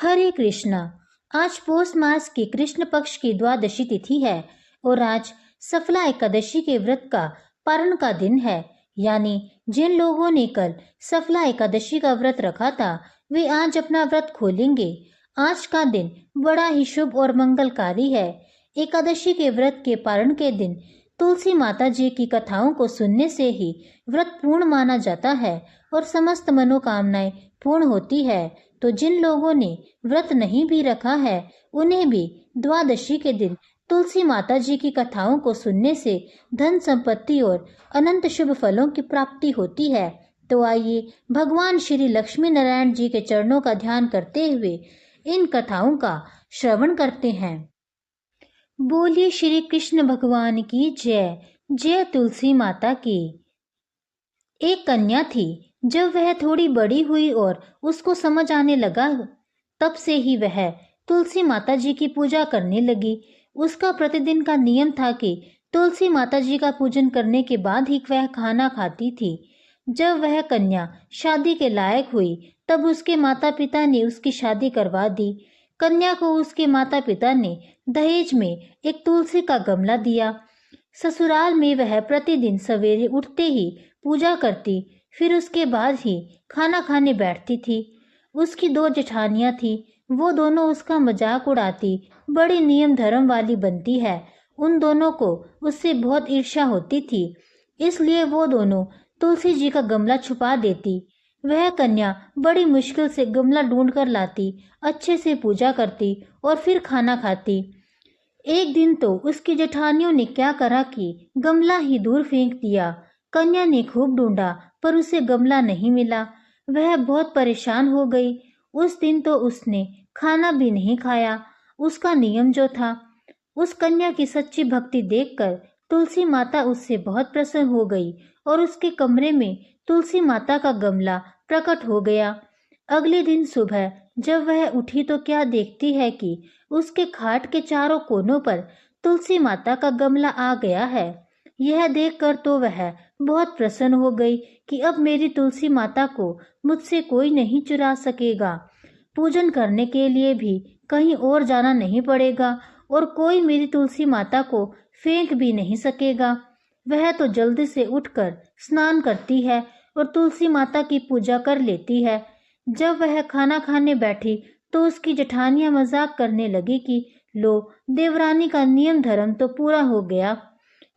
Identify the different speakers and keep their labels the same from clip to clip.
Speaker 1: हरे कृष्णा। आज पौष मास की कृष्ण पक्ष की द्वादशी तिथि है और आज सफला एकादशी के व्रत का पारण का दिन है। यानी जिन लोगों ने कल सफला एकादशी का व्रत रखा था वे आज अपना व्रत खोलेंगे। आज का दिन बड़ा ही शुभ और मंगलकारी है। एकादशी के व्रत के पारण के दिन तुलसी माता जी की कथाओं को सुनने से ही व्रत पूर्ण माना जाता है और समस्त मनोकामनाएं पूर्ण होती है। तो जिन लोगों ने व्रत नहीं भी रखा है उन्हें भी द्वादशी के दिन तुलसी माता जी की कथाओं को सुनने से धन संपत्ति और अनंत शुभ फलों की प्राप्ति होती है। तो आइए भगवान श्री लक्ष्मी नारायण जी के चरणों का ध्यान करते हुए इन कथाओं का श्रवण करते हैं। बोलिए श्री कृष्ण भगवान की जय। जय तुलसी माता की। एक कन्या थी। जब वह थोड़ी बड़ी हुई और उसको समझ आने लगा तब से ही वह तुलसी माता जी की पूजा करने लगी। उसका प्रतिदिन का नियम था कि तुलसी माता जी का पूजन करने के बाद ही वह खाना खाती थी। जब वह कन्या शादी के लायक हुई तब उसके माता पिता ने उसकी शादी करवा दी। कन्या को उसके माता पिता ने दहेज में एक तुलसी का गमला दिया। ससुराल में वह प्रतिदिन सवेरे उठते ही पूजा करती, फिर उसके बाद ही खाना खाने बैठती थी। उसकी 2 जेठानियां थी, वो दोनों उसका मजाक उड़ाती, बड़ी नियम धर्म वाली बनती है। उन दोनों को उससे बहुत ईर्ष्या होती थी, इसलिए वो दोनों तुलसी जी का गमला छुपा देती। वह कन्या बड़ी मुश्किल से गमला ढूंढ कर लाती, अच्छे से पूजा करती और फिर खाना खाती। एक दिन तो उसकी जेठानियों ने क्या करा कि गमला ही दूर फेंक दिया। कन्या ने खूब ढूंढा पर उसे गमला नहीं मिला। वह बहुत परेशान हो गई। उस दिन तो उसने खाना भी नहीं खाया। उसका नियम जो था। उस कन्या की सच्ची भक्ति देखकर तुलसी माता उससे बहुत प्रसन्न हो गई और उसके कमरे में तुलसी माता का गमला प्रकट हो गया। अगले दिन सुबह जब वह उठी तो क्या देखती है कि उसके खाट के चारों कोनों पर तुलसी माता का गमला आ गया है। यह देखकर तो वह बहुत प्रसन्न हो गई कि अब मेरी तुलसी माता को मुझसे कोई नहीं चुरा सकेगा। पूजन करने के लिए भी कहीं और जाना नहीं पड़ेगा और कोई मेरी तुलसी माता को फेंक भी नहीं सकेगा। वह तो जल्दी से उठकर स्नान करती है और तुलसी माता की पूजा कर लेती है। जब वह खाना खाने बैठी तो उसकी जेठानियां मजाक करने लगी कि लो, देवरानी का नियम धर्म तो पूरा हो गया।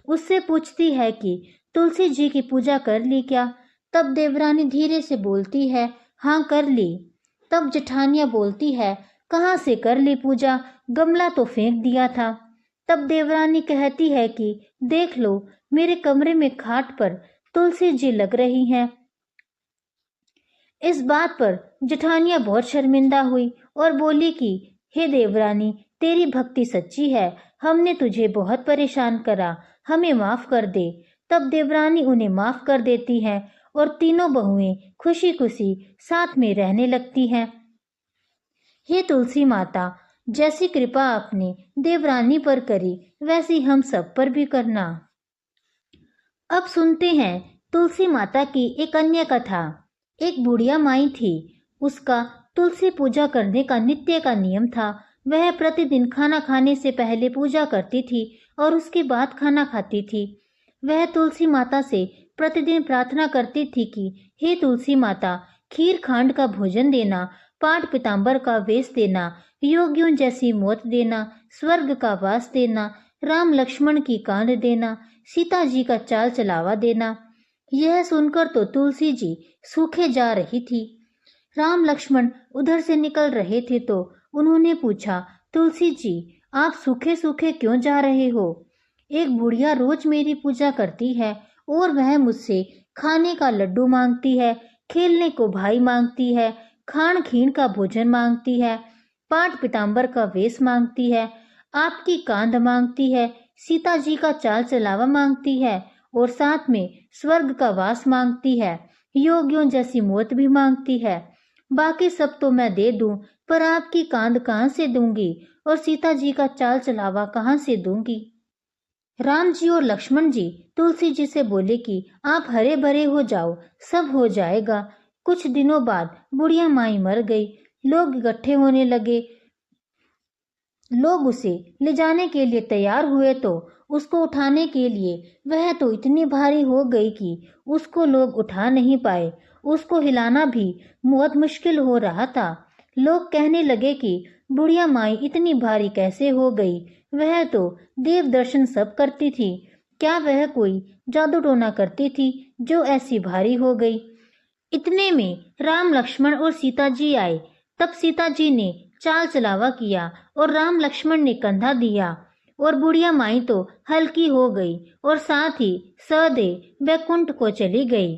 Speaker 1: उससे पूछती है कि तुलसी जी की पूजा कर ली क्या? तब देवरानी धीरे से बोलती है, हाँ कर ली। तब जेठानियां बोलती है, कहाँ से कर ली पूजा, गमला तो फेंक दिया था। तब देवरानी कहती है कि देख लो, मेरे कमरे में खाट पर तुलसी जी लग रही हैं। इस बात पर जेठानियां बहुत शर्मिंदा हुई और बोली कि हे देवरानी, तेरी भक्ति सच्ची है, हमने तुझे बहुत परेशान करा, हमें माफ कर दे। तब देवरानी उन्हें माफ कर देती है और तीनों बहुएं खुशी खुशी साथ में रहने लगती हैं। हे तुलसी माता, जैसी कृपा आपने देवरानी पर करी वैसी हम सब पर भी करना। अब सुनते हैं तुलसी माता की एक अन्य कथा। एक बुढ़िया माई थी। उसका तुलसी पूजा करने का नित्य का नियम था। वह प्रतिदिन खाना खाने से पहले पूजा करती थी और उसके बाद खाना खाती थी। वह तुलसी माता से प्रतिदिन प्रार्थना करती थी कि हे तुलसी माता, खीर खांड का भोजन देना, पाठ पीताम्बर का वेश देना, योगियों जैसी मौत देना, स्वर्ग का वास देना, राम लक्ष्मण की कांड देना, सीता जी का चाल चलावा देना। यह सुनकर तो तुलसी जी सूखे जा रही थी। राम लक्ष्मण उधर से निकल रहे थे तो उन्होंने पूछा, तुलसी जी, आप सूखे सूखे क्यों जा रहे हो? एक बुढ़िया रोज मेरी पूजा करती है और वह मुझसे खाने का लड्डू मांगती है, खेलने को भाई मांगती है, खान खीन का भोजन मांगती है, पाठ पीताम्बर का वेश मांगती है, आपकी कांध मांगती है, सीता जी का चाल चलावा मांगती है और साथ में स्वर्ग का वास मांगती है, योगियों जैसी मौत भी मांगती है। बाकी सब तो मैं दे दूं, पर आपकी कांध कहाँ से दूंगी और सीता जी का चाल चलावा कहाँ से दूंगी? राम जी और लक्ष्मण जी तुलसी जी से बोले कि आप हरे भरे हो जाओ, सब हो जाएगा। कुछ दिनों बाद बुढ़िया माई मर गई। लोग इकट्ठे होने लगे। लोग उसे ले जाने के लिए तैयार हुए तो उसको उठाने के लिए वह तो इतनी भारी हो गई कि उसको लोग उठा नहीं पाए। उसको हिलाना भी बहुत मुश्किल हो रहा था। लोग कहने लगे कि बुढ़िया माई इतनी भारी कैसे हो गई? वह तो देव दर्शन सब करती थी, क्या वह कोई जादू टोना करती थी जो ऐसी भारी हो गई? इतने में राम लक्ष्मण और सीता जी आए। तब सीता जी ने चाल चलावा किया और राम लक्ष्मण ने कंधा दिया और बुढ़िया माई तो हल्की हो गई और साथ ही सदे बैकुंठ को चली गई।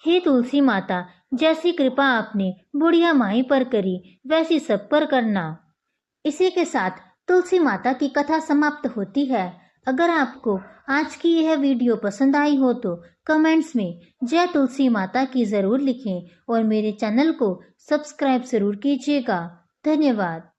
Speaker 1: हे तुलसी माता, जैसी कृपा आपने बुढ़िया माई पर करी वैसी सब पर करना। इसी के साथ तुलसी माता की कथा समाप्त होती है। अगर आपको आज की यह वीडियो पसंद आई हो तो कमेंट्स में जय तुलसी माता की ज़रूर लिखें और मेरे चैनल को सब्सक्राइब ज़रूर कीजिएगा। धन्यवाद।